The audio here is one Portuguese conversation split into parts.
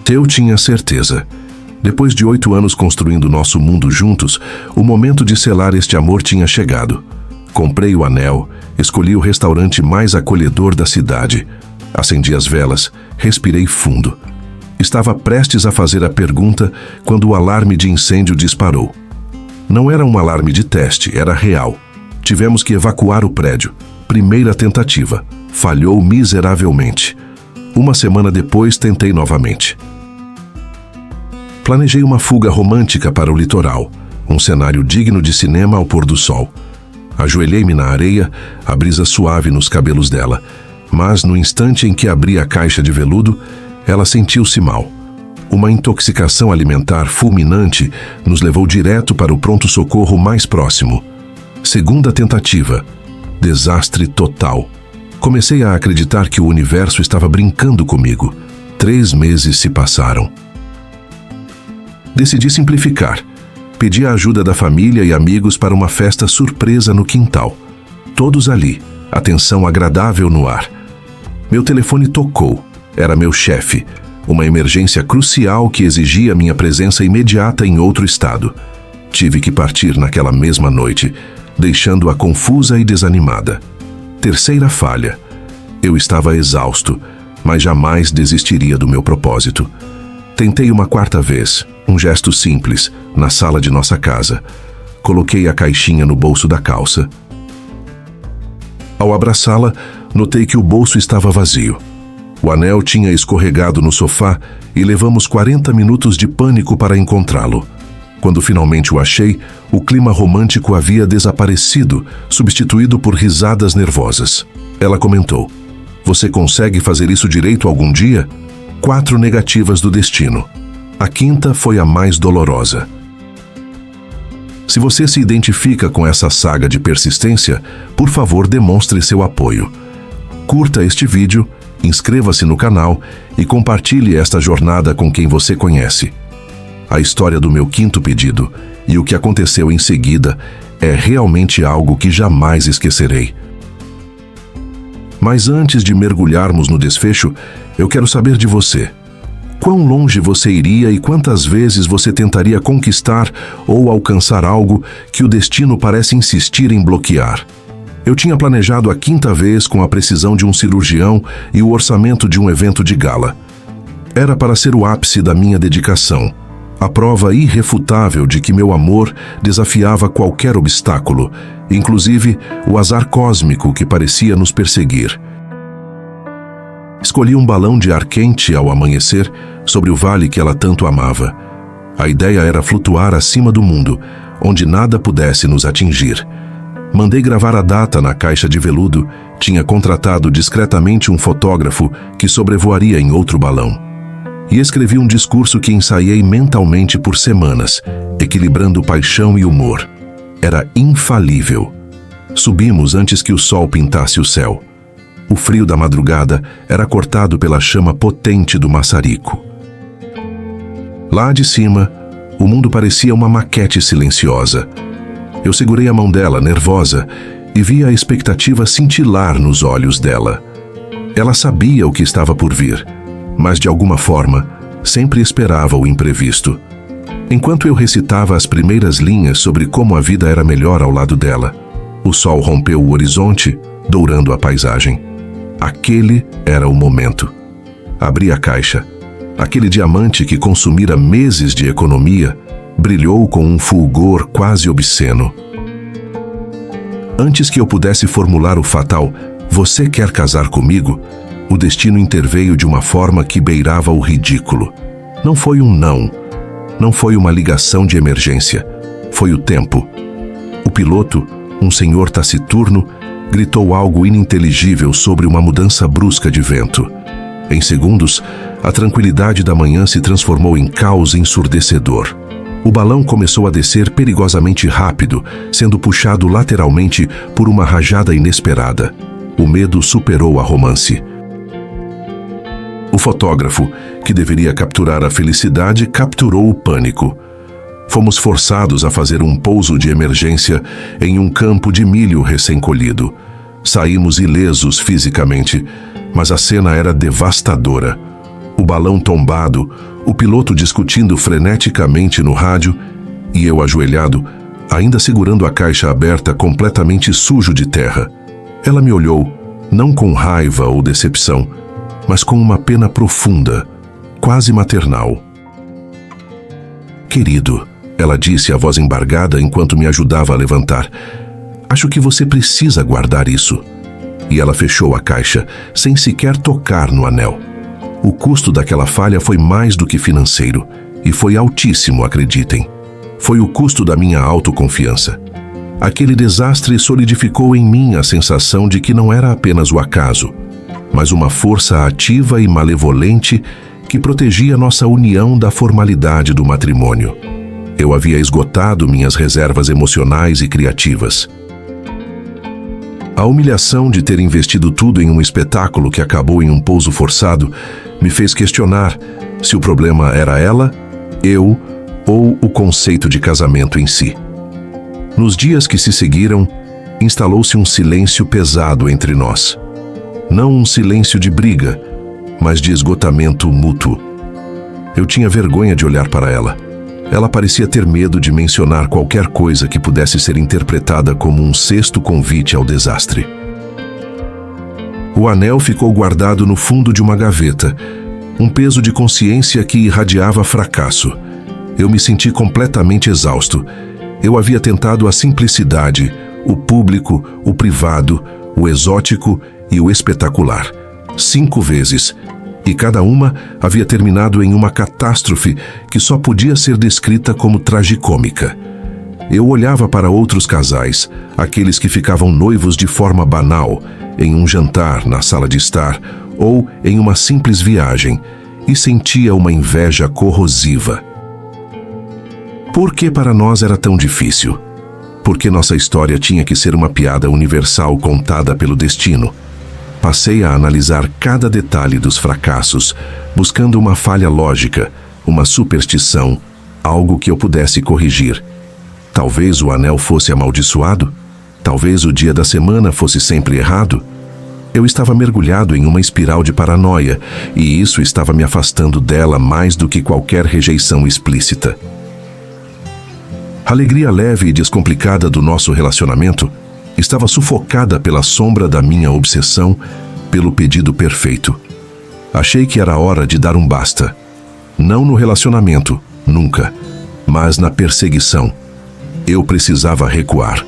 Eu tinha certeza. Depois de 8 anos construindo nosso mundo juntos, o momento de selar este amor tinha chegado. Comprei o anel, escolhi o restaurante mais acolhedor da cidade. Acendi as velas, respirei fundo. Estava prestes a fazer a pergunta quando o alarme de incêndio disparou. Não era um alarme de teste, era real. Tivemos que evacuar o prédio. Primeira tentativa. Falhou miseravelmente. Uma semana depois, tentei novamente. Planejei uma fuga romântica para o litoral, um cenário digno de cinema ao pôr do sol. Ajoelhei-me na areia, a brisa suave nos cabelos dela, mas no instante em que abri a caixa de veludo, ela sentiu-se mal. Uma intoxicação alimentar fulminante nos levou direto para o pronto-socorro mais próximo. Segunda tentativa. Desastre total. Comecei a acreditar que o universo estava brincando comigo. 3 meses se passaram. Decidi simplificar. Pedi a ajuda da família e amigos para uma festa surpresa no quintal. Todos ali, atenção agradável no ar. Meu telefone tocou. Era meu chefe. Uma emergência crucial que exigia minha presença imediata em outro estado. Tive que partir naquela mesma noite, deixando-a confusa e desanimada. Terceira falha. Eu estava exausto, mas jamais desistiria do meu propósito. Tentei uma 4ª vez, um gesto simples, na sala de nossa casa. Coloquei a caixinha no bolso da calça. Ao abraçá-la, notei que o bolso estava vazio. O anel tinha escorregado no sofá e levamos 40 minutos de pânico para encontrá-lo. Quando finalmente o achei, o clima romântico havia desaparecido, substituído por risadas nervosas. Ela comentou: "Você consegue fazer isso direito algum dia?" 4 negativas do destino. A 5ª foi a mais dolorosa. Se você se identifica com essa saga de persistência, por favor, demonstre seu apoio. Curta este vídeo, inscreva-se no canal e compartilhe esta jornada com quem você conhece. A história do meu 5º pedido e o que aconteceu em seguida é realmente algo que jamais esquecerei. Mas antes de mergulharmos no desfecho, eu quero saber de você. Quão longe você iria e quantas vezes você tentaria conquistar ou alcançar algo que o destino parece insistir em bloquear? Eu tinha planejado a 5ª vez com a precisão de um cirurgião e o orçamento de um evento de gala. Era para ser o ápice da minha dedicação, a prova irrefutável de que meu amor desafiava qualquer obstáculo, inclusive o azar cósmico que parecia nos perseguir. Escolhi um balão de ar quente ao amanhecer sobre o vale que ela tanto amava. A ideia era flutuar acima do mundo, onde nada pudesse nos atingir. Mandei gravar a data na caixa de veludo, tinha contratado discretamente um fotógrafo que sobrevoaria em outro balão. E escrevi um discurso que ensaiei mentalmente por semanas, equilibrando paixão e humor. Era infalível. Subimos antes que o sol pintasse o céu. O frio da madrugada era cortado pela chama potente do maçarico. Lá de cima, o mundo parecia uma maquete silenciosa. Eu segurei a mão dela, nervosa, e vi a expectativa cintilar nos olhos dela. Ela sabia o que estava por vir, mas de alguma forma, sempre esperava o imprevisto. Enquanto eu recitava as primeiras linhas sobre como a vida era melhor ao lado dela, o sol rompeu o horizonte, dourando a paisagem. Aquele era o momento. Abri a caixa. Aquele diamante que consumira meses de economia brilhou com um fulgor quase obsceno. Antes que eu pudesse formular o fatal "Você quer casar comigo?", o destino interveio de uma forma que beirava o ridículo. Não foi um não. Não foi uma ligação de emergência. Foi o tempo. O piloto, um senhor taciturno, gritou algo ininteligível sobre uma mudança brusca de vento. Em segundos, a tranquilidade da manhã se transformou em caos ensurdecedor. O balão começou a descer perigosamente rápido, sendo puxado lateralmente por uma rajada inesperada. O medo superou a romance. O fotógrafo, que deveria capturar a felicidade, capturou o pânico. Fomos forçados a fazer um pouso de emergência em um campo de milho recém-colhido. Saímos ilesos fisicamente, mas a cena era devastadora. O balão tombado, o piloto discutindo freneticamente no rádio e eu ajoelhado, ainda segurando a caixa aberta completamente sujo de terra. Ela me olhou, não com raiva ou decepção, mas com uma pena profunda, quase maternal. Querido, ela disse a voz embargada enquanto me ajudava a levantar, acho que você precisa guardar isso. E ela fechou a caixa, sem sequer tocar no anel. O custo daquela falha foi mais do que financeiro, e foi altíssimo, acreditem. Foi o custo da minha autoconfiança. Aquele desastre solidificou em mim a sensação de que não era apenas o acaso, mas uma força ativa e malevolente que protegia nossa união da formalidade do matrimônio. Eu havia esgotado minhas reservas emocionais e criativas. A humilhação de ter investido tudo em um espetáculo que acabou em um pouso forçado me fez questionar se o problema era ela, eu ou o conceito de casamento em si. Nos dias que se seguiram, instalou-se um silêncio pesado entre nós. Não um silêncio de briga, mas de esgotamento mútuo. Eu tinha vergonha de olhar para ela. Ela parecia ter medo de mencionar qualquer coisa que pudesse ser interpretada como um sexto convite ao desastre. O anel ficou guardado no fundo de uma gaveta, um peso de consciência que irradiava fracasso. Eu me senti completamente exausto. Eu havia tentado a simplicidade, o público, o privado, o exótico e o espetacular. 5 vezes. E cada uma havia terminado em uma catástrofe que só podia ser descrita como tragicômica. Eu olhava para outros casais, aqueles que ficavam noivos de forma banal, em um jantar na sala de estar ou em uma simples viagem, e sentia uma inveja corrosiva. Por que para nós era tão difícil? Porque nossa história tinha que ser uma piada universal contada pelo destino. Passei a analisar cada detalhe dos fracassos, buscando uma falha lógica, uma superstição, algo que eu pudesse corrigir. Talvez o anel fosse amaldiçoado? Talvez o dia da semana fosse sempre errado? Eu estava mergulhado em uma espiral de paranoia, e isso estava me afastando dela mais do que qualquer rejeição explícita. A alegria leve e descomplicada do nosso relacionamento estava sufocada pela sombra da minha obsessão pelo pedido perfeito. Achei que era hora de dar um basta. Não no relacionamento, nunca, mas na perseguição. Eu precisava recuar.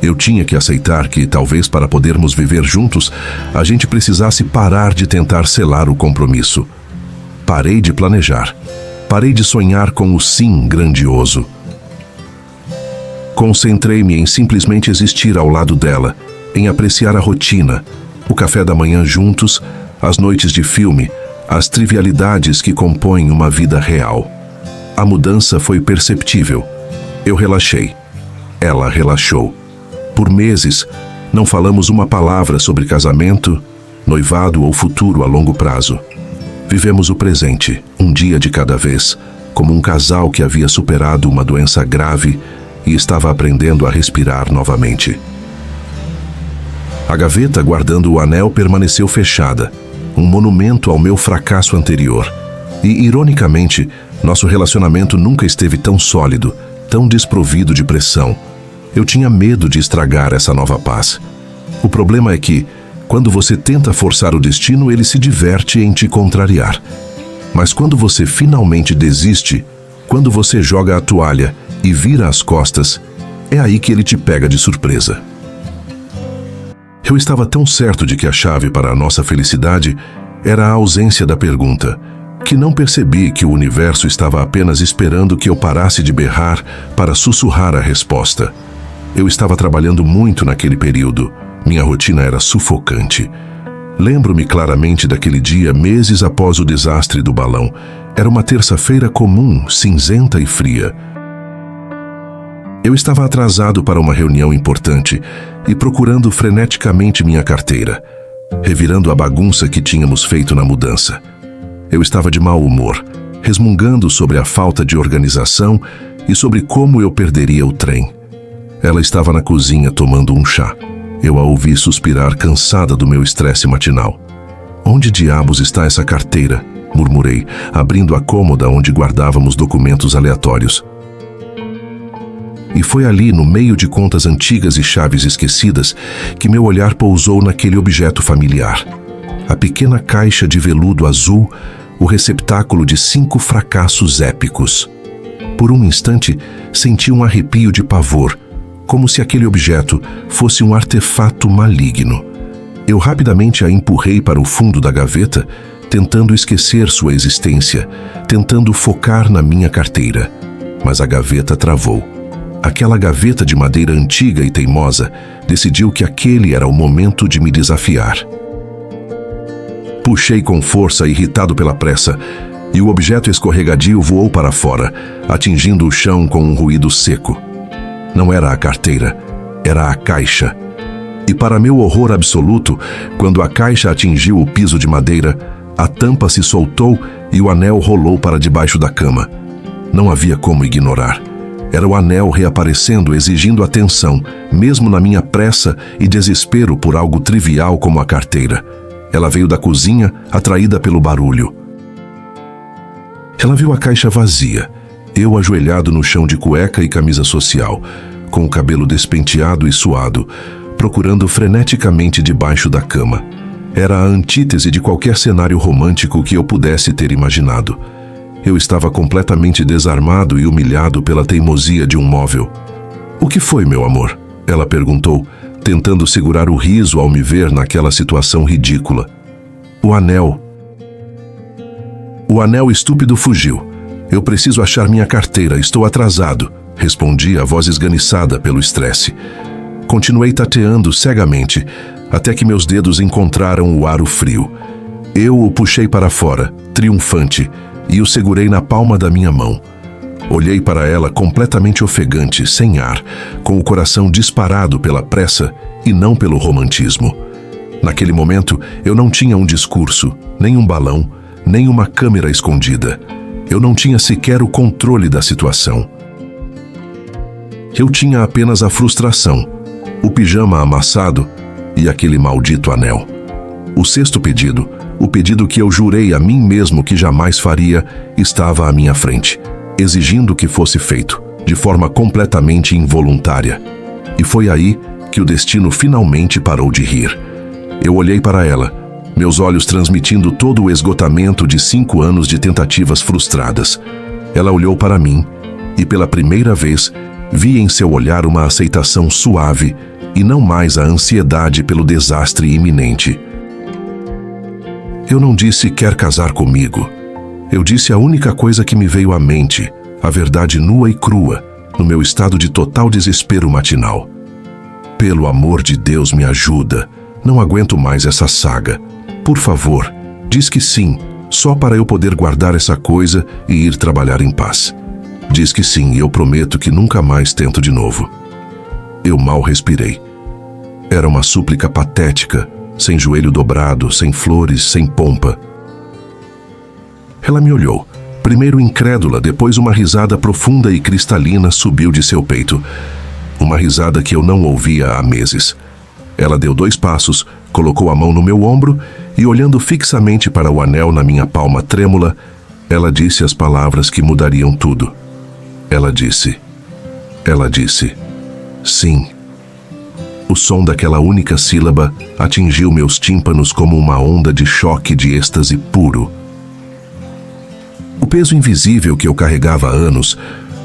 Eu tinha que aceitar que, talvez para podermos viver juntos, a gente precisasse parar de tentar selar o compromisso. Parei de planejar. Parei de sonhar com o sim grandioso. Concentrei-me em simplesmente existir ao lado dela, em apreciar a rotina, o café da manhã juntos, as noites de filme, as trivialidades que compõem uma vida real. A mudança foi perceptível. Eu relaxei. Ela relaxou. Por meses, não falamos uma palavra sobre casamento, noivado ou futuro a longo prazo. Vivemos o presente, um dia de cada vez, como um casal que havia superado uma doença grave e estava aprendendo a respirar novamente. A gaveta guardando o anel permaneceu fechada, um monumento ao meu fracasso anterior. E, ironicamente, nosso relacionamento nunca esteve tão sólido, tão desprovido de pressão. Eu tinha medo de estragar essa nova paz. O problema é que, quando você tenta forçar o destino, ele se diverte em te contrariar. Mas quando você finalmente desiste, quando você joga a toalha e vira as costas, é aí que ele te pega de surpresa. Eu estava tão certo de que a chave para a nossa felicidade era a ausência da pergunta, que não percebi que o universo estava apenas esperando que eu parasse de berrar para sussurrar a resposta. Eu estava trabalhando muito naquele período. Minha rotina era sufocante. Lembro-me claramente daquele dia, meses após o desastre do balão. Era uma terça-feira comum, cinzenta e fria. Eu estava atrasado para uma reunião importante e procurando freneticamente minha carteira, revirando a bagunça que tínhamos feito na mudança. Eu estava de mau humor, resmungando sobre a falta de organização e sobre como eu perderia o trem. Ela estava na cozinha tomando um chá. Eu a ouvi suspirar, cansada do meu estresse matinal. Onde diabos está essa carteira? murmurei, abrindo a cômoda onde guardávamos documentos aleatórios. E foi ali, no meio de contas antigas e chaves esquecidas, que meu olhar pousou naquele objeto familiar. A pequena caixa de veludo azul, o receptáculo de 5 fracassos épicos. Por um instante, senti um arrepio de pavor, como se aquele objeto fosse um artefato maligno. Eu rapidamente a empurrei para o fundo da gaveta, tentando esquecer sua existência, tentando focar na minha carteira. Mas a gaveta travou. Aquela gaveta de madeira antiga e teimosa decidiu que aquele era o momento de me desafiar. Puxei com força, irritado pela pressa, e o objeto escorregadio voou para fora, atingindo o chão com um ruído seco. Não era a carteira, era a caixa. E para meu horror absoluto, quando a caixa atingiu o piso de madeira, a tampa se soltou e o anel rolou para debaixo da cama. Não havia como ignorar. Era o anel reaparecendo, exigindo atenção, mesmo na minha pressa e desespero por algo trivial como a carteira. Ela veio da cozinha, atraída pelo barulho. Ela viu a caixa vazia, eu ajoelhado no chão de cueca e camisa social, com o cabelo despenteado e suado, procurando freneticamente debaixo da cama. Era a antítese de qualquer cenário romântico que eu pudesse ter imaginado. Eu estava completamente desarmado e humilhado pela teimosia de um móvel. "O que foi, meu amor?" ela perguntou, tentando segurar o riso ao me ver naquela situação ridícula. "O anel." "O anel estúpido fugiu. Eu preciso achar minha carteira, estou atrasado", respondi, a voz esganiçada pelo estresse. Continuei tateando cegamente, até que meus dedos encontraram o aro frio. Eu o puxei para fora, triunfante, e o segurei na palma da minha mão. Olhei para ela completamente ofegante, sem ar, com o coração disparado pela pressa e não pelo romantismo. Naquele momento, eu não tinha um discurso, nem um balão, nem uma câmera escondida. Eu não tinha sequer o controle da situação. Eu tinha apenas a frustração, o pijama amassado e aquele maldito anel. O 6º pedido, o pedido que eu jurei a mim mesmo que jamais faria, estava à minha frente, exigindo que fosse feito, de forma completamente involuntária. E foi aí que o destino finalmente parou de rir. Eu olhei para ela, meus olhos transmitindo todo o esgotamento de 5 anos de tentativas frustradas. Ela olhou para mim e, pela primeira vez, vi em seu olhar uma aceitação suave e não mais a ansiedade pelo desastre iminente. Eu não disse "quer casar comigo". Eu disse a única coisa que me veio à mente, a verdade nua e crua, no meu estado de total desespero matinal. "Pelo amor de Deus, me ajuda. Não aguento mais essa saga. Por favor, diz que sim, só para eu poder guardar essa coisa e ir trabalhar em paz. Diz que sim e eu prometo que nunca mais tento de novo." Eu mal respirei. Era uma súplica patética, sem joelho dobrado, sem flores, sem pompa. Ela me olhou, primeiro incrédula, depois uma risada profunda e cristalina subiu de seu peito. Uma risada que eu não ouvia há meses. Ela deu 2 passos, colocou a mão no meu ombro e, olhando fixamente para o anel na minha palma trêmula, ela disse as palavras que mudariam tudo. Ela disse, "Sim." O som daquela única sílaba atingiu meus tímpanos como uma onda de choque de êxtase puro. O peso invisível que eu carregava há anos,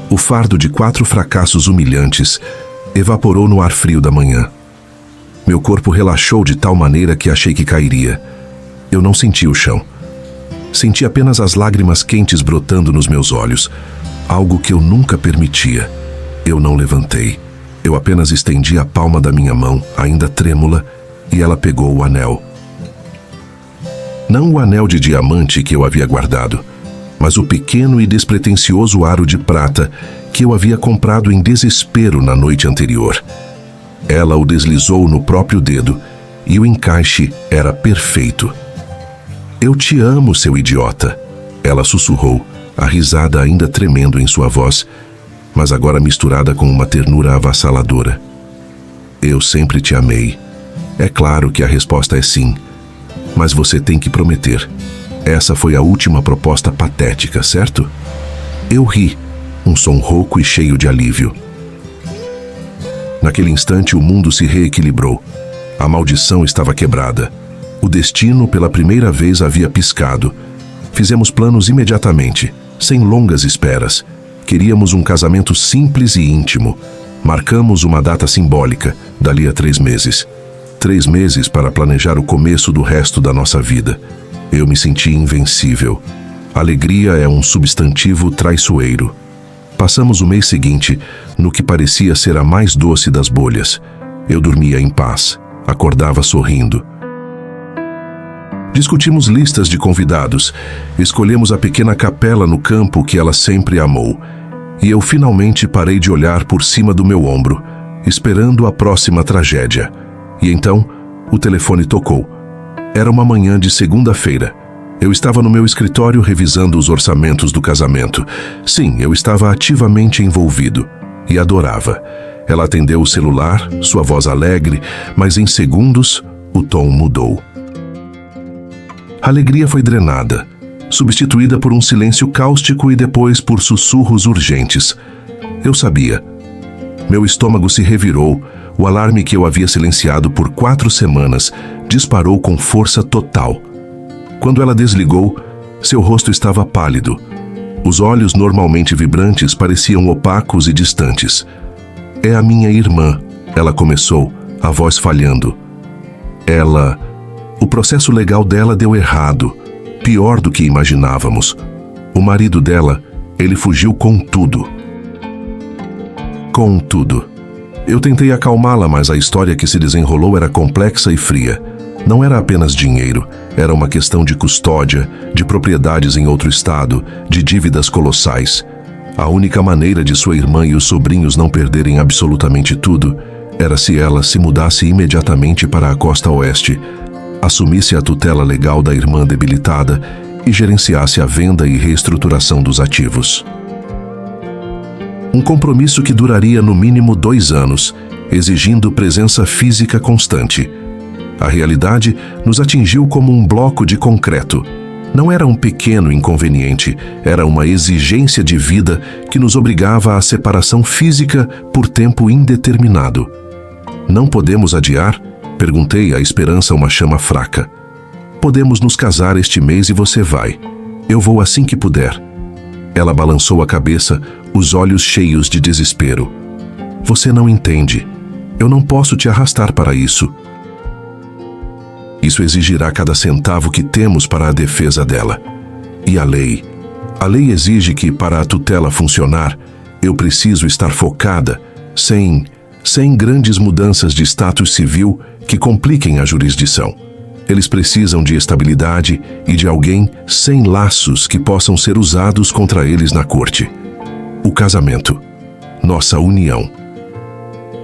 o fardo de 4 fracassos humilhantes, evaporou no ar frio da manhã. Meu corpo relaxou de tal maneira que achei que cairia. Eu não senti o chão. Senti apenas as lágrimas quentes brotando nos meus olhos, algo que eu nunca permitia. Eu não levantei. Eu apenas estendi a palma da minha mão, ainda trêmula, e ela pegou o anel. Não o anel de diamante que eu havia guardado, mas o pequeno e despretensioso aro de prata que eu havia comprado em desespero na noite anterior. Ela o deslizou no próprio dedo e o encaixe era perfeito. "Eu te amo, seu idiota", ela sussurrou, a risada ainda tremendo em sua voz, mas agora misturada com uma ternura avassaladora. "Eu sempre te amei. É claro que a resposta é sim, mas você tem que prometer." Essa foi a última proposta patética, certo? Eu ri, um som rouco e cheio de alívio. Naquele instante, o mundo se reequilibrou. A maldição estava quebrada. O destino, pela primeira vez, havia piscado. Fizemos planos imediatamente, sem longas esperas. Queríamos um casamento simples e íntimo. Marcamos uma data simbólica, dali a 3 meses. 3 meses para planejar o começo do resto da nossa vida. Eu me senti invencível. Alegria é um substantivo traiçoeiro. Passamos o mês seguinte, no que parecia ser a mais doce das bolhas. Eu dormia em paz, acordava sorrindo. Discutimos listas de convidados, escolhemos a pequena capela no campo que ela sempre amou. E eu finalmente parei de olhar por cima do meu ombro, esperando a próxima tragédia. E então, o telefone tocou. Era uma manhã de segunda-feira. Eu estava no meu escritório revisando os orçamentos do casamento. Sim, eu estava ativamente envolvido. E adorava. Ela atendeu o celular, sua voz alegre, mas em segundos, o tom mudou. A alegria foi drenada, substituída por um silêncio cáustico e depois por sussurros urgentes. Eu sabia. Meu estômago se revirou. O alarme que eu havia silenciado por 4 semanas disparou com força total. Quando ela desligou, seu rosto estava pálido. Os olhos normalmente vibrantes pareciam opacos e distantes. "É a minha irmã", ela começou, a voz falhando. O processo legal dela deu errado, pior do que imaginávamos. O marido dela, ele fugiu com tudo. Com tudo. Eu tentei acalmá-la, mas a história que se desenrolou era complexa e fria. Não era apenas dinheiro, era uma questão de custódia, de propriedades em outro estado, de dívidas colossais. A única maneira de sua irmã e os sobrinhos não perderem absolutamente tudo era se ela se mudasse imediatamente para a costa oeste, assumisse a tutela legal da irmã debilitada e gerenciasse a venda e reestruturação dos ativos. Um compromisso que duraria no mínimo 2 anos, exigindo presença física constante. A realidade nos atingiu como um bloco de concreto. Não era um pequeno inconveniente, era uma exigência de vida que nos obrigava à separação física por tempo indeterminado. "Não podemos adiar?", perguntei, a esperança uma chama fraca. "Podemos nos casar este mês e você vai. Eu vou assim que puder." Ela balançou a cabeça, os olhos cheios de desespero. "Você não entende. Eu não posso te arrastar para isso. Isso exigirá cada centavo que temos para a defesa dela. E a lei? A lei exige que, para a tutela funcionar, eu preciso estar focada, sem grandes mudanças de status civil que compliquem a jurisdição. Eles precisam de estabilidade e de alguém sem laços que possam ser usados contra eles na corte. O casamento, nossa união,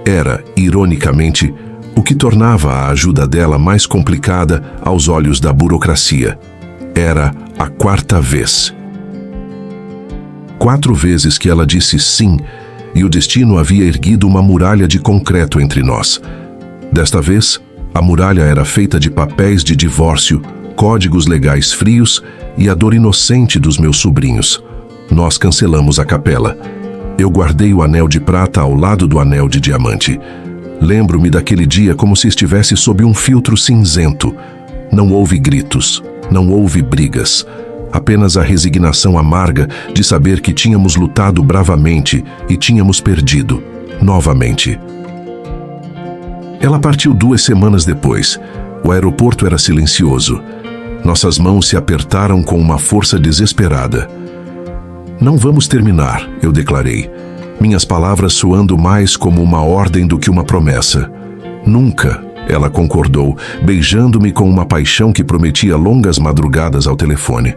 era, ironicamente, o que tornava a ajuda dela mais complicada aos olhos da burocracia. Era a 4ª vez. 4 vezes que ela disse sim, e o destino havia erguido uma muralha de concreto entre nós. Desta vez, a muralha era feita de papéis de divórcio, códigos legais frios e a dor inocente dos meus sobrinhos. Nós cancelamos a capela. Eu guardei o anel de prata ao lado do anel de diamante. Lembro-me daquele dia como se estivesse sob um filtro cinzento. Não houve gritos, não houve brigas. Apenas a resignação amarga de saber que tínhamos lutado bravamente e tínhamos perdido, novamente. Ela partiu 2 semanas depois. O aeroporto era silencioso. Nossas mãos se apertaram com uma força desesperada. "Não vamos terminar", eu declarei, minhas palavras soando mais como uma ordem do que uma promessa. "Nunca", ela concordou, beijando-me com uma paixão que prometia longas madrugadas ao telefone.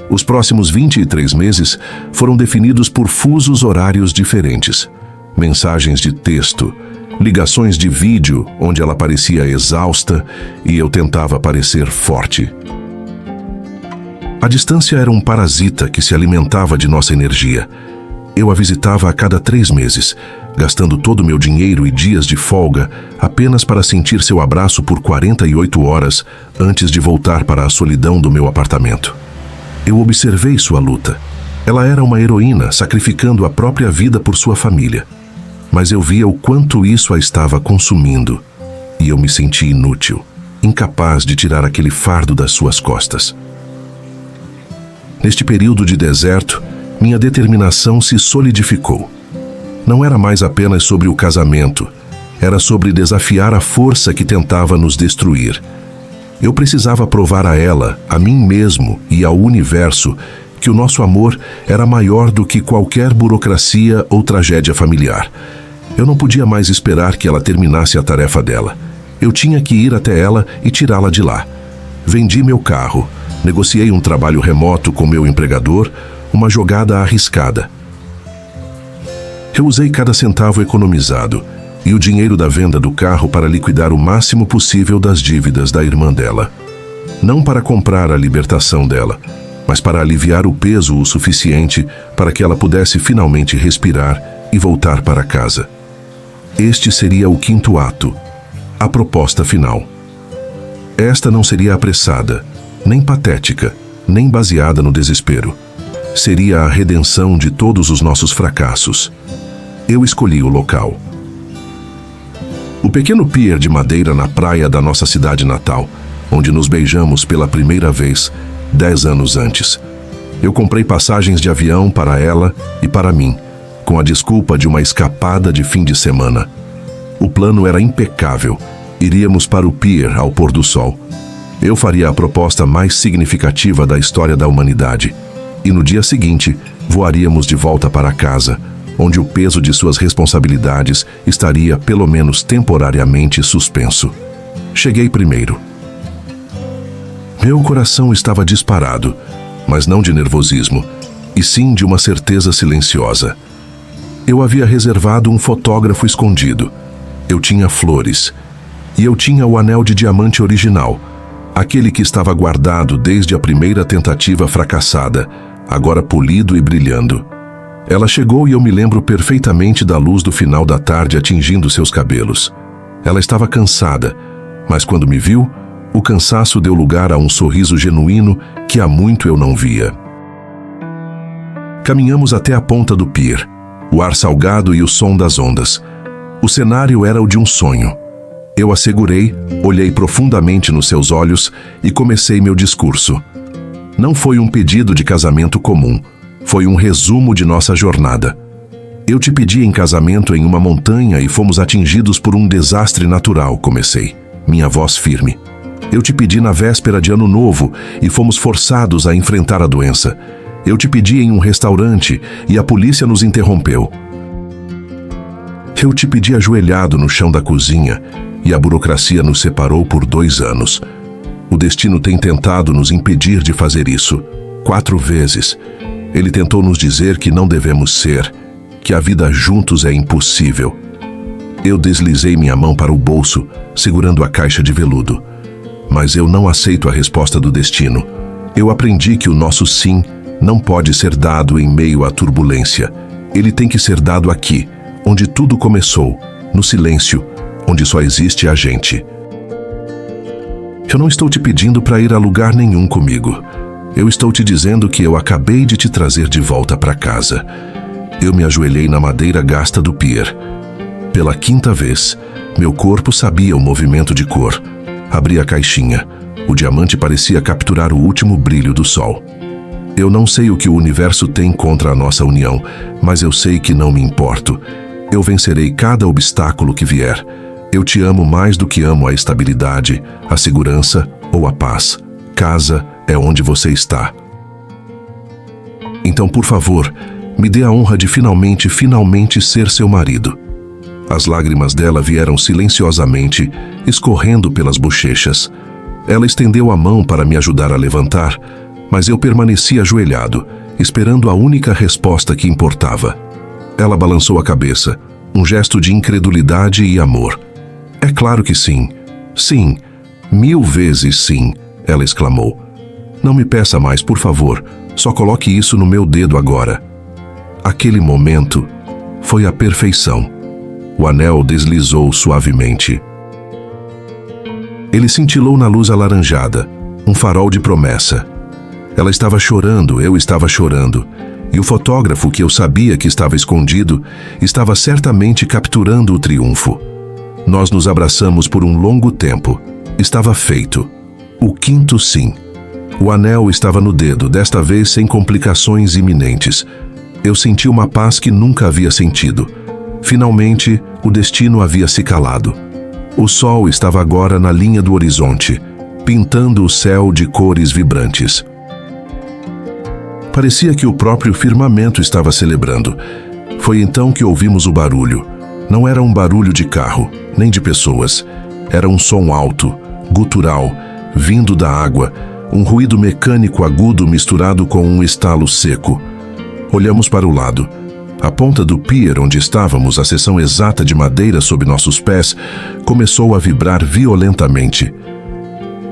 Os próximos 23 meses foram definidos por fusos horários diferentes. Mensagens de texto, ligações de vídeo onde ela parecia exausta e eu tentava parecer forte. A distância era um parasita que se alimentava de nossa energia. Eu a visitava a cada 3 meses, gastando todo o meu dinheiro e dias de folga apenas para sentir seu abraço por 48 horas antes de voltar para a solidão do meu apartamento. Eu observei sua luta. Ela era uma heroína, sacrificando a própria vida por sua família. Mas eu via o quanto isso a estava consumindo, e eu me senti inútil, incapaz de tirar aquele fardo das suas costas. Neste período de deserto, minha determinação se solidificou. Não era mais apenas sobre o casamento, era sobre desafiar a força que tentava nos destruir. Eu precisava provar a ela, a mim mesmo e ao universo que o nosso amor era maior do que qualquer burocracia ou tragédia familiar. Eu não podia mais esperar que ela terminasse a tarefa dela. Eu tinha que ir até ela e tirá-la de lá. Vendi meu carro, negociei um trabalho remoto com meu empregador, uma jogada arriscada. Eu usei cada centavo economizado e o dinheiro da venda do carro para liquidar o máximo possível das dívidas da irmã dela. Não para comprar a libertação dela, mas para aliviar o peso o suficiente para que ela pudesse finalmente respirar e voltar para casa. Este seria o 5º ato, a proposta final. Esta não seria apressada, nem patética, nem baseada no desespero. Seria a redenção de todos os nossos fracassos. Eu escolhi o local. O pequeno pier de madeira na praia da nossa cidade natal, onde nos beijamos pela primeira vez 10 anos antes. Eu comprei passagens de avião para ela e para mim, com a desculpa de uma escapada de fim de semana. O plano era impecável. Iríamos para o pier ao pôr do sol. Eu faria a proposta mais significativa da história da humanidade. E no dia seguinte, voaríamos de volta para casa, onde o peso de suas responsabilidades estaria, pelo menos temporariamente, suspenso. Cheguei primeiro. Meu coração estava disparado, mas não de nervosismo, e sim de uma certeza silenciosa. Eu havia reservado um fotógrafo escondido. Eu tinha flores. E eu tinha o anel de diamante original, aquele que estava guardado desde a primeira tentativa fracassada, agora polido e brilhando. Ela chegou e eu me lembro perfeitamente da luz do final da tarde atingindo seus cabelos. Ela estava cansada, mas quando me viu, o cansaço deu lugar a um sorriso genuíno que há muito eu não via. Caminhamos até a ponta do pier, o ar salgado e o som das ondas. O cenário era o de um sonho. Eu a segurei, olhei profundamente nos seus olhos e comecei meu discurso. Não foi um pedido de casamento comum, foi um resumo de nossa jornada. Eu te pedi em casamento em uma montanha e fomos atingidos por um desastre natural, comecei, minha voz firme. Eu te pedi na véspera de Ano Novo e fomos forçados a enfrentar a doença. Eu te pedi em um restaurante e a polícia nos interrompeu. Eu te pedi ajoelhado no chão da cozinha e a burocracia nos separou por 2 anos. O destino tem tentado nos impedir de fazer isso 4 vezes. Ele tentou nos dizer que não devemos ser, que a vida juntos é impossível. Eu deslizei minha mão para o bolso, segurando a caixa de veludo. Mas eu não aceito a resposta do destino. Eu aprendi que o nosso sim não pode ser dado em meio à turbulência. Ele tem que ser dado aqui, onde tudo começou, no silêncio, onde só existe a gente. Eu não estou te pedindo para ir a lugar nenhum comigo. Eu estou te dizendo que eu acabei de te trazer de volta para casa. Eu me ajoelhei na madeira gasta do pier. Pela 5ª vez, meu corpo sabia o movimento de cor. Abri a caixinha. O diamante parecia capturar o último brilho do sol. Eu não sei o que o universo tem contra a nossa união, mas eu sei que não me importo. Eu vencerei cada obstáculo que vier. Eu te amo mais do que amo a estabilidade, a segurança ou a paz. Casa é onde você está. Então, por favor, me dê a honra de finalmente ser seu marido. As lágrimas dela vieram silenciosamente, escorrendo pelas bochechas. Ela estendeu a mão para me ajudar a levantar, mas eu permaneci ajoelhado, esperando a única resposta que importava. Ela balançou a cabeça, um gesto de incredulidade e amor. É claro que sim. Sim. 1000 vezes sim, ela exclamou. Não me peça mais, por favor. Só coloque isso no meu dedo agora. Aquele momento foi a perfeição. O anel deslizou suavemente. Ele cintilou na luz alaranjada, um farol de promessa. Ela estava chorando, eu estava chorando, e o fotógrafo, que eu sabia que estava escondido, estava certamente capturando o triunfo. Nós nos abraçamos por um longo tempo. Estava feito. O quinto sim. O anel estava no dedo, desta vez sem complicações iminentes. Eu senti uma paz que nunca havia sentido. Finalmente, o destino havia se calado. O sol estava agora na linha do horizonte, pintando o céu de cores vibrantes. Parecia que o próprio firmamento estava celebrando. Foi então que ouvimos o barulho. Não era um barulho de carro, nem de pessoas. Era um som alto, gutural, vindo da água, um ruído mecânico agudo misturado com um estalo seco. Olhamos para o lado. A ponta do pier onde estávamos, a seção exata de madeira sob nossos pés, começou a vibrar violentamente.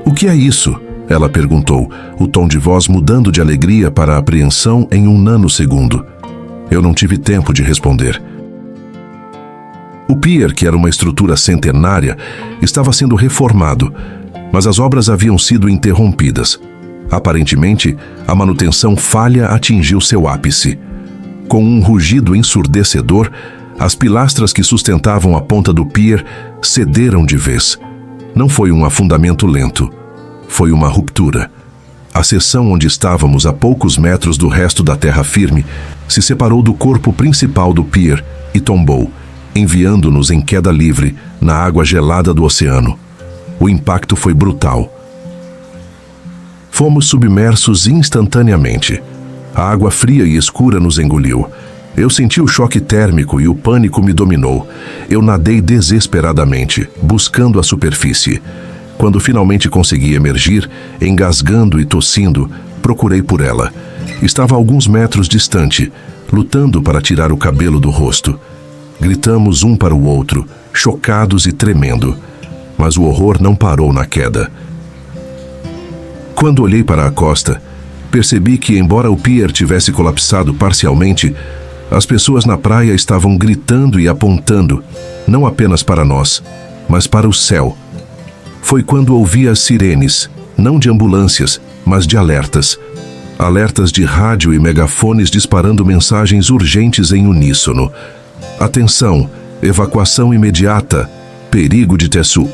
"O que é isso?" ela perguntou, o tom de voz mudando de alegria para apreensão em um nanosegundo. Eu não tive tempo de responder. O pier, que era uma estrutura centenária, estava sendo reformado, mas as obras haviam sido interrompidas. Aparentemente, a manutenção falha atingiu seu ápice. Com um rugido ensurdecedor, as pilastras que sustentavam a ponta do pier cederam de vez. Não foi um afundamento lento. Foi uma ruptura. A seção onde estávamos a poucos metros do resto da terra firme se separou do corpo principal do pier e tombou, enviando-nos em queda livre na água gelada do oceano. O impacto foi brutal. Fomos submersos instantaneamente. A água fria e escura nos engoliu. Eu senti o choque térmico e o pânico me dominou. Eu nadei desesperadamente, buscando a superfície. Quando finalmente consegui emergir, engasgando e tossindo, procurei por ela. Estava a alguns metros distante, lutando para tirar o cabelo do rosto. Gritamos um para o outro, chocados e tremendo. Mas o horror não parou na queda. Quando olhei para a costa, percebi que, embora o pier tivesse colapsado parcialmente, as pessoas na praia estavam gritando e apontando, não apenas para nós, mas para o céu. Foi quando ouvi as sirenes, não de ambulâncias, mas de alertas. Alertas de rádio e megafones disparando mensagens urgentes em uníssono. Atenção, evacuação imediata, perigo de Tessu.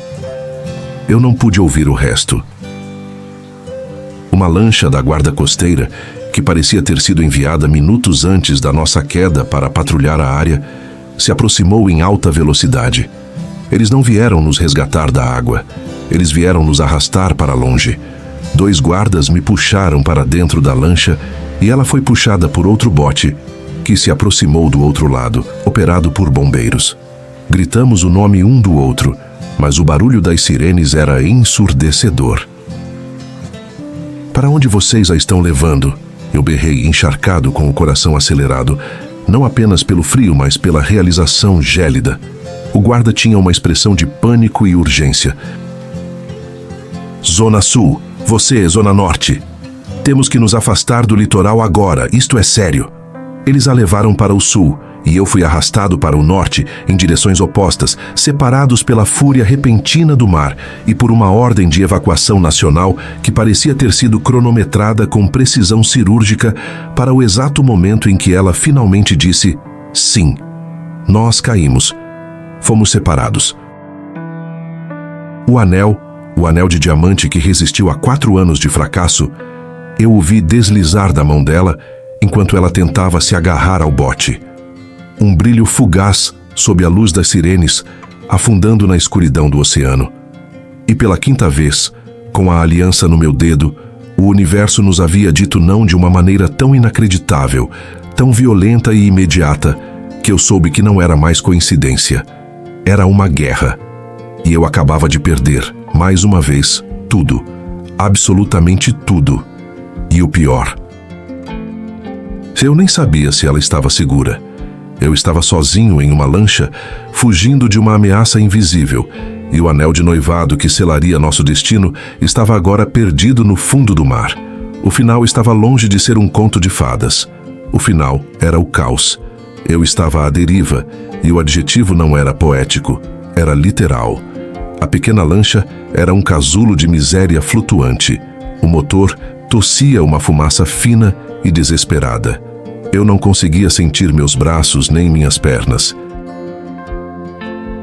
Eu não pude ouvir o resto. Uma lancha da guarda costeira, que parecia ter sido enviada minutos antes da nossa queda para patrulhar a área, se aproximou em alta velocidade. Eles não vieram nos resgatar da água. Eles vieram nos arrastar para longe. 2 guardas me puxaram para dentro da lancha e ela foi puxada por outro bote, que se aproximou do outro lado, operado por bombeiros. Gritamos o nome um do outro, mas o barulho das sirenes era ensurdecedor. "Para onde vocês a estão levando?" Eu berrei, encharcado, com o coração acelerado, não apenas pelo frio, mas pela realização gélida. O guarda tinha uma expressão de pânico e urgência. "Zona Sul, você, Zona Norte. Temos que nos afastar do litoral agora, isto é sério." Eles a levaram para o sul, e eu fui arrastado para o norte, em direções opostas, separados pela fúria repentina do mar e por uma ordem de evacuação nacional que parecia ter sido cronometrada com precisão cirúrgica para o exato momento em que ela finalmente disse sim. Nós caímos. Fomos separados. O anel de diamante que resistiu a 4 anos de fracasso, eu o vi deslizar da mão dela enquanto ela tentava se agarrar ao bote. Um brilho fugaz sob a luz das sirenes, afundando na escuridão do oceano. E pela 5ª vez, com a aliança no meu dedo, o universo nos havia dito não de uma maneira tão inacreditável, tão violenta e imediata, que eu soube que não era mais coincidência. Era uma guerra. E eu acabava de perder, mais uma vez, tudo. Absolutamente tudo. E o pior. Eu nem sabia se ela estava segura. Eu estava sozinho em uma lancha, fugindo de uma ameaça invisível, e o anel de noivado que selaria nosso destino estava agora perdido no fundo do mar. O final estava longe de ser um conto de fadas. O final era o caos. Eu estava à deriva, e o adjetivo não era poético, era literal. A pequena lancha era um casulo de miséria flutuante. O motor tossia uma fumaça fina e desesperada. Eu não conseguia sentir meus braços nem minhas pernas.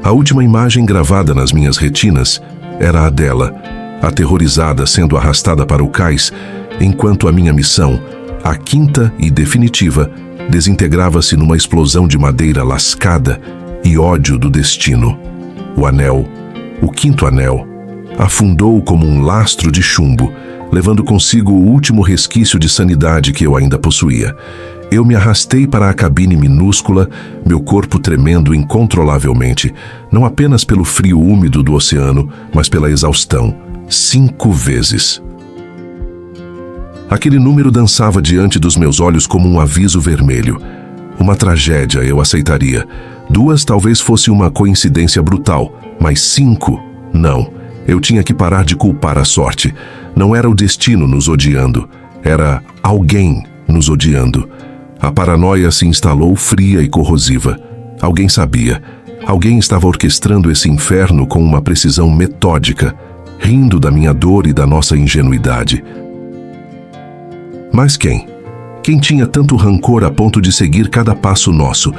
A última imagem gravada nas minhas retinas era a dela, aterrorizada sendo arrastada para o cais, enquanto a minha missão, a quinta e definitiva, desintegrava-se numa explosão de madeira lascada e ódio do destino. O anel, o quinto anel, afundou como um lastro de chumbo, levando consigo o último resquício de sanidade que eu ainda possuía. Eu me arrastei para a cabine minúscula, meu corpo tremendo incontrolavelmente, não apenas pelo frio úmido do oceano, mas pela exaustão. 5 vezes. Aquele número dançava diante dos meus olhos como um aviso vermelho. Uma tragédia, eu aceitaria. 2 talvez fosse uma coincidência brutal, mas 5, não. Eu tinha que parar de culpar a sorte. Não era o destino nos odiando, era alguém nos odiando. A paranoia se instalou fria e corrosiva. Alguém sabia. Alguém estava orquestrando esse inferno com uma precisão metódica, rindo da minha dor e da nossa ingenuidade. Mas quem? Quem tinha tanto rancor a ponto de seguir cada passo nosso,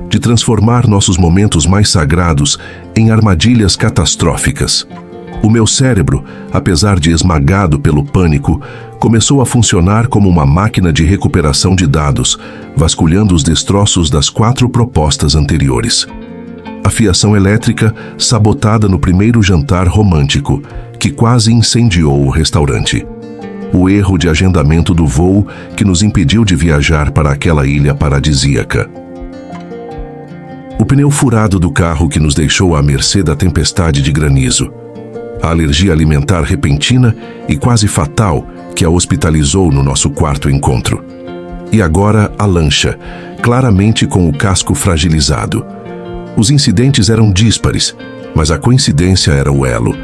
de transformar nossos momentos mais sagrados em armadilhas catastróficas? O meu cérebro, apesar de esmagado pelo pânico, começou a funcionar como uma máquina de recuperação de dados, vasculhando os destroços das 4 propostas anteriores. A fiação elétrica sabotada no primeiro jantar romântico, que quase incendiou o restaurante. O erro de agendamento do voo que nos impediu de viajar para aquela ilha paradisíaca. O pneu furado do carro que nos deixou à mercê da tempestade de granizo. A alergia alimentar repentina e quase fatal que a hospitalizou no nosso quarto encontro. E agora a lancha, claramente com o casco fragilizado. Os incidentes eram díspares, mas a coincidência era o elo.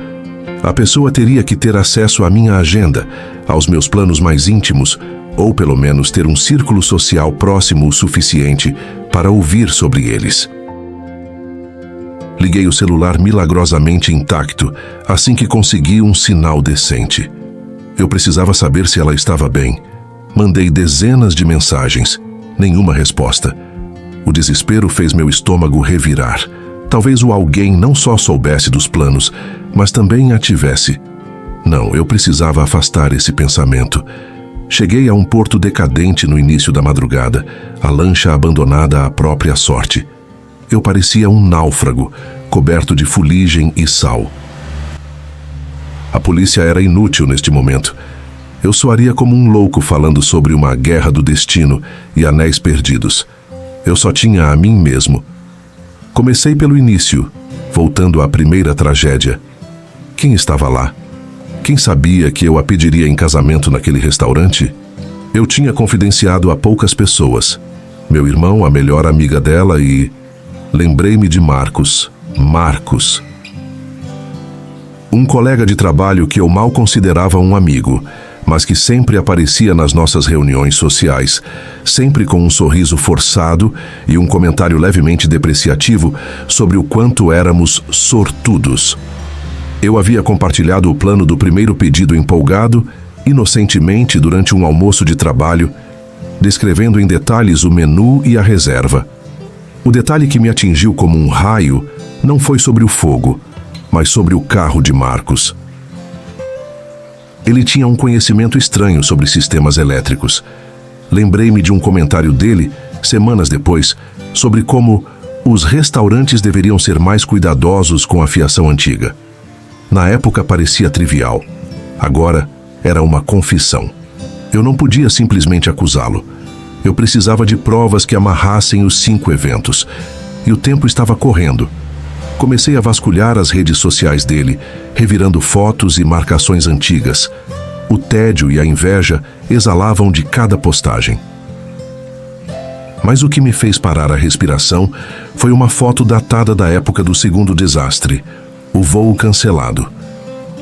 A pessoa teria que ter acesso à minha agenda, aos meus planos mais íntimos, ou pelo menos ter um círculo social próximo o suficiente para ouvir sobre eles. Liguei o celular milagrosamente intacto, assim que consegui um sinal decente. Eu precisava saber se ela estava bem. Mandei dezenas de mensagens, nenhuma resposta. O desespero fez meu estômago revirar. Talvez o alguém não só soubesse dos planos, mas também a tivesse. Não, eu precisava afastar esse pensamento. Cheguei a um porto decadente no início da madrugada, a lancha abandonada à própria sorte. Eu parecia um náufrago, coberto de fuligem e sal. A polícia era inútil neste momento. Eu soaria como um louco falando sobre uma guerra do destino e anéis perdidos. Eu só tinha a mim mesmo. Comecei pelo início, voltando à primeira tragédia. Quem estava lá? Quem sabia que eu a pediria em casamento naquele restaurante? Eu tinha confidenciado a poucas pessoas. Meu irmão, a melhor amiga dela e... Lembrei-me de Marcos. Marcos. Um colega de trabalho que eu mal considerava um amigo, mas que sempre aparecia nas nossas reuniões sociais, sempre com um sorriso forçado e um comentário levemente depreciativo sobre o quanto éramos sortudos. Eu havia compartilhado o plano do primeiro pedido empolgado, inocentemente durante um almoço de trabalho, descrevendo em detalhes o menu e a reserva. O detalhe que me atingiu como um raio não foi sobre o fogo, mas sobre o carro de Marcos. Ele tinha um conhecimento estranho sobre sistemas elétricos. Lembrei-me de um comentário dele, semanas depois, sobre como os restaurantes deveriam ser mais cuidadosos com a fiação antiga. Na época parecia trivial. Agora era uma confissão. Eu não podia simplesmente acusá-lo. Eu precisava de provas que amarrassem os 5 eventos. E o tempo estava correndo. Comecei a vasculhar as redes sociais dele, revirando fotos e marcações antigas. O tédio e a inveja exalavam de cada postagem. Mas o que me fez parar a respiração foi uma foto datada da época do segundo desastre, o voo cancelado.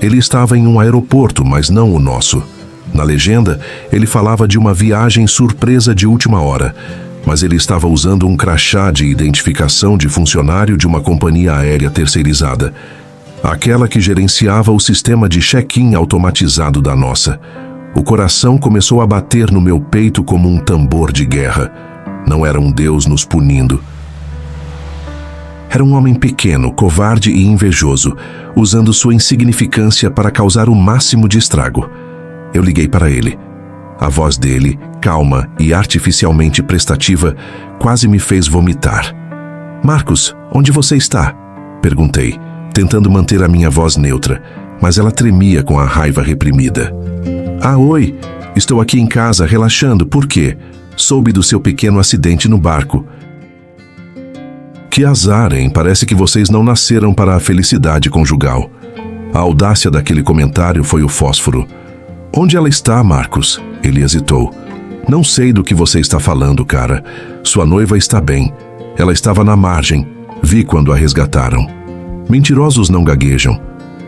Ele estava em um aeroporto, mas não o nosso. Na legenda, ele falava de uma viagem surpresa de última hora, mas ele estava usando um crachá de identificação de funcionário de uma companhia aérea terceirizada, aquela que gerenciava o sistema de check-in automatizado da nossa. O coração começou a bater no meu peito como um tambor de guerra. Não era um Deus nos punindo. Era um homem pequeno, covarde e invejoso, usando sua insignificância para causar o máximo de estrago. Eu liguei para ele. A voz dele, calma e artificialmente prestativa, quase me fez vomitar. "Marcos, onde você está?" perguntei, tentando manter a minha voz neutra, mas ela tremia com a raiva reprimida. "Ah, oi. Estou aqui em casa, relaxando. Por quê? Soube do seu pequeno acidente no barco." "Que azar, hein? Parece que vocês não nasceram para a felicidade conjugal." A audácia daquele comentário foi o fósforo. "Onde ela está, Marcos?" Ele hesitou. "Não sei do que você está falando, cara. Sua noiva está bem. Ela estava na margem. Vi quando a resgataram." Mentirosos não gaguejam.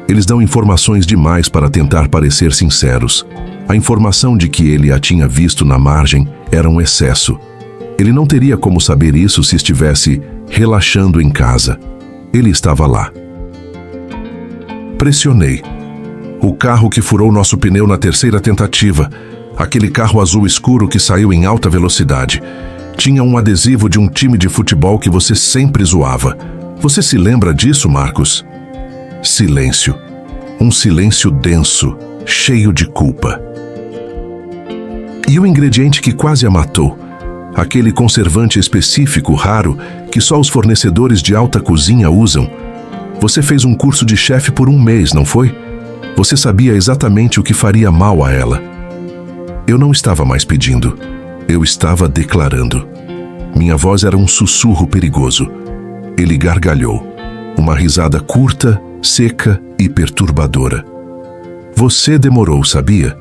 Eles dão informações demais para tentar parecer sinceros. A informação de que ele a tinha visto na margem era um excesso. Ele não teria como saber isso se estivesse relaxando em casa. Ele estava lá. Pressionei. "O carro que furou nosso pneu na terceira tentativa. Aquele carro azul escuro que saiu em alta velocidade. Tinha um adesivo de um time de futebol que você sempre zoava. Você se lembra disso, Marcos?" Silêncio. Um silêncio denso, cheio de culpa. "E o ingrediente que quase a matou? Aquele conservante específico, raro, que só os fornecedores de alta cozinha usam. Você fez um curso de chefe por 1 mês, não foi? Você sabia exatamente o que faria mal a ela." Eu não estava mais pedindo. Eu estava declarando. Minha voz era um sussurro perigoso. Ele gargalhou. Uma risada curta, seca e perturbadora. "Você demorou, sabia?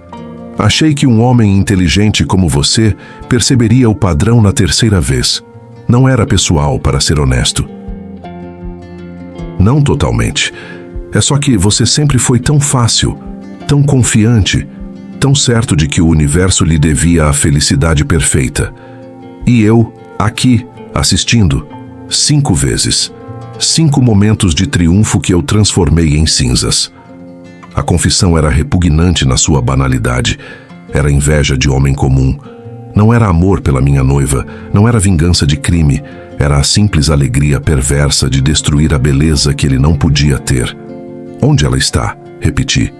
Achei que um homem inteligente como você perceberia o padrão na terceira vez. Não era pessoal, para ser honesto." "Não totalmente. É só que você sempre foi tão fácil, tão confiante, tão certo de que o universo lhe devia a felicidade perfeita. E eu, aqui, assistindo, 5 vezes. 5 momentos de triunfo que eu transformei em cinzas." A confissão era repugnante na sua banalidade. Era inveja de homem comum. Não era amor pela minha noiva, não era vingança de crime. Era a simples alegria perversa de destruir a beleza que ele não podia ter. "Onde ela está?" repeti.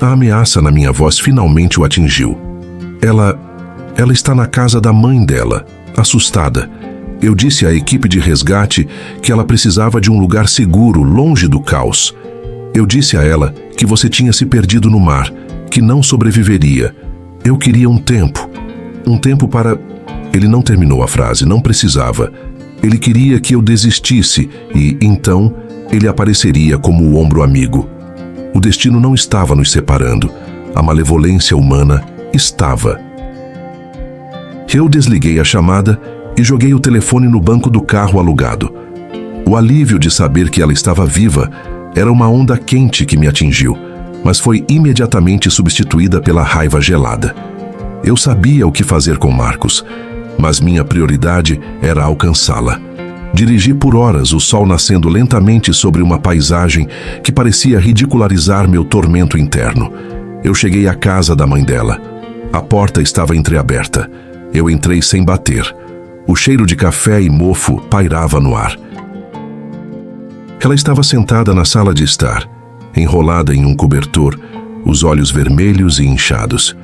A ameaça na minha voz finalmente o atingiu. Ela está na casa da mãe dela, assustada. Eu disse à equipe de resgate que ela precisava de um lugar seguro, longe do caos. Eu disse a ela que você tinha se perdido no mar, que não sobreviveria. Eu queria um tempo para... Ele não terminou a frase, não precisava. Ele queria que eu desistisse e, então, ele apareceria como o ombro amigo. O destino não estava nos separando. A malevolência humana estava. Eu desliguei a chamada e joguei o telefone no banco do carro alugado. O alívio de saber que ela estava viva era uma onda quente que me atingiu, mas foi imediatamente substituída pela raiva gelada. Eu sabia o que fazer com Marcos, mas minha prioridade era alcançá-la. Dirigi por horas, o sol nascendo lentamente sobre uma paisagem que parecia ridicularizar meu tormento interno. Eu cheguei à casa da mãe dela. A porta estava entreaberta. Eu entrei sem bater. O cheiro de café e mofo pairava no ar. Ela estava sentada na sala de estar, enrolada em um cobertor, os olhos vermelhos e inchados.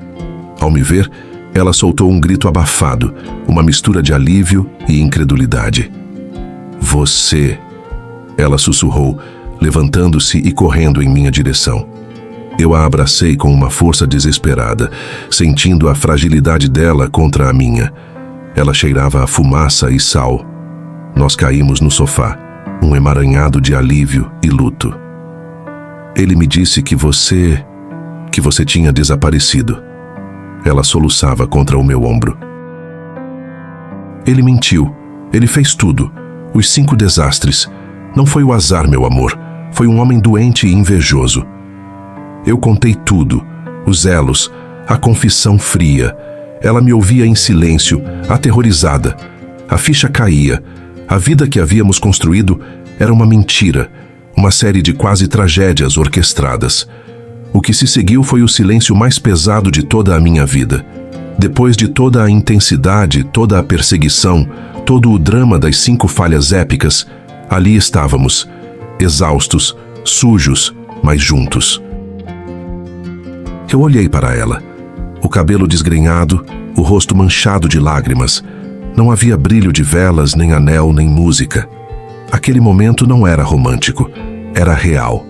Ao me ver, ela soltou um grito abafado, uma mistura de alívio e incredulidade. "Você..." Ela sussurrou, levantando-se e correndo em minha direção. Eu a abracei com uma força desesperada, sentindo a fragilidade dela contra a minha. Ela cheirava a fumaça e sal. Nós caímos no sofá, um emaranhado de alívio e luto. "Ele me disse que você tinha desaparecido." Ela soluçava contra o meu ombro. "Ele mentiu. Ele fez tudo. Os 5 desastres. Não foi o azar, meu amor. Foi um homem doente e invejoso." Eu contei tudo. os elos, a confissão fria. Ela me ouvia em silêncio, aterrorizada. A ficha caía. A vida que havíamos construído era uma mentira, uma série de quase tragédias orquestradas. O que se seguiu foi o silêncio mais pesado de toda a minha vida. Depois de toda a intensidade, toda a perseguição, todo o drama das 5 falhas épicas, ali estávamos, exaustos, sujos, mas juntos. Eu olhei para ela. O cabelo desgrenhado, o rosto manchado de lágrimas. Não havia brilho de velas, nem anel, nem música. Aquele momento não era romântico, era real.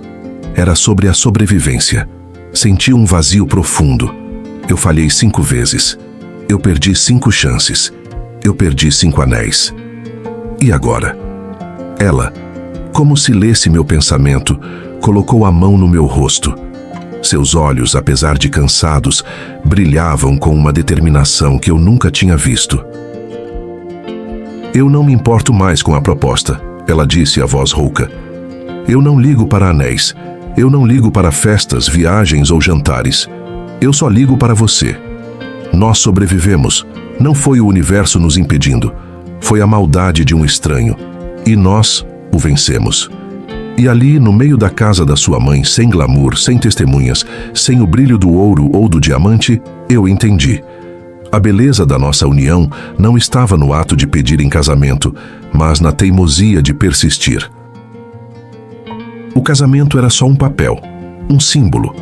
Era sobre a sobrevivência. Senti um vazio profundo. Eu falhei 5 vezes. Eu perdi 5 chances. Eu perdi 5 anéis. E agora? Ela, como se lesse meu pensamento, colocou a mão no meu rosto. Seus olhos, apesar de cansados, brilhavam com uma determinação que eu nunca tinha visto. Eu não me importo mais com a proposta, ela disse a voz rouca. Eu não ligo para anéis. Eu não ligo para festas, viagens ou jantares. Eu só ligo para você. Nós sobrevivemos. Não foi o universo nos impedindo. Foi a maldade de um estranho. E nós o vencemos. E ali, no meio da casa da sua mãe, sem glamour, sem testemunhas, sem o brilho do ouro ou do diamante, eu entendi. A beleza da nossa união não estava no ato de pedir em casamento, mas na teimosia de persistir. O casamento era só um papel, um símbolo.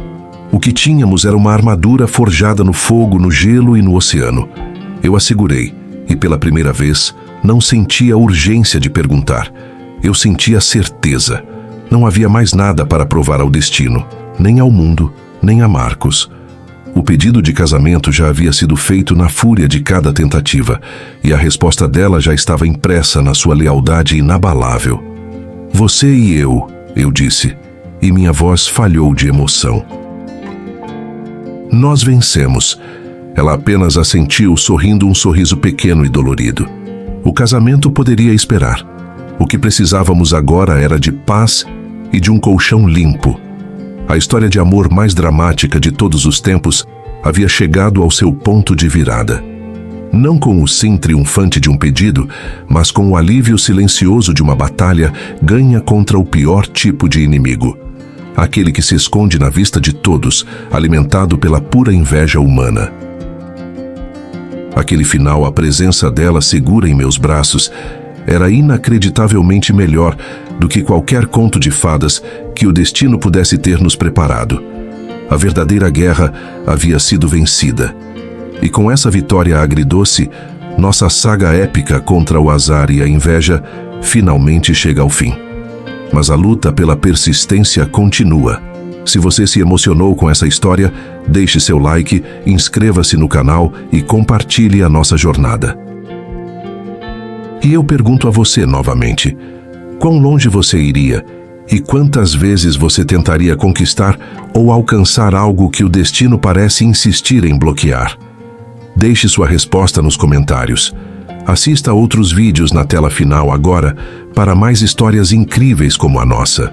O que tínhamos era uma armadura forjada no fogo, no gelo e no oceano. Eu a segurei, e pela primeira vez, não senti a urgência de perguntar. Eu senti a certeza. Não havia mais nada para provar ao destino, nem ao mundo, nem a Marcos. O pedido de casamento já havia sido feito na fúria de cada tentativa, e a resposta dela já estava impressa na sua lealdade inabalável. Você e eu disse, e minha voz falhou de emoção. Nós vencemos. Ela apenas assentiu, sorrindo um sorriso pequeno e dolorido. O casamento poderia esperar. O que precisávamos agora era de paz e de um colchão limpo. A história de amor mais dramática de todos os tempos havia chegado ao seu ponto de virada. Não com o sim triunfante de um pedido, mas com o alívio silencioso de uma batalha ganha contra o pior tipo de inimigo. Aquele que se esconde na vista de todos, alimentado pela pura inveja humana. Aquele final, a presença dela segura em meus braços, era inacreditavelmente melhor do que qualquer conto de fadas que o destino pudesse ter nos preparado. A verdadeira guerra havia sido vencida. E com essa vitória agridoce, nossa saga épica contra o azar e a inveja finalmente chega ao fim. Mas a luta pela persistência continua. Se você se emocionou com essa história, deixe seu like, inscreva-se no canal e compartilhe a nossa jornada. E eu pergunto a você novamente, quão longe você iria e quantas vezes você tentaria conquistar ou alcançar algo que o destino parece insistir em bloquear? Deixe sua resposta nos comentários. Assista a outros vídeos na tela final agora para mais histórias incríveis como a nossa.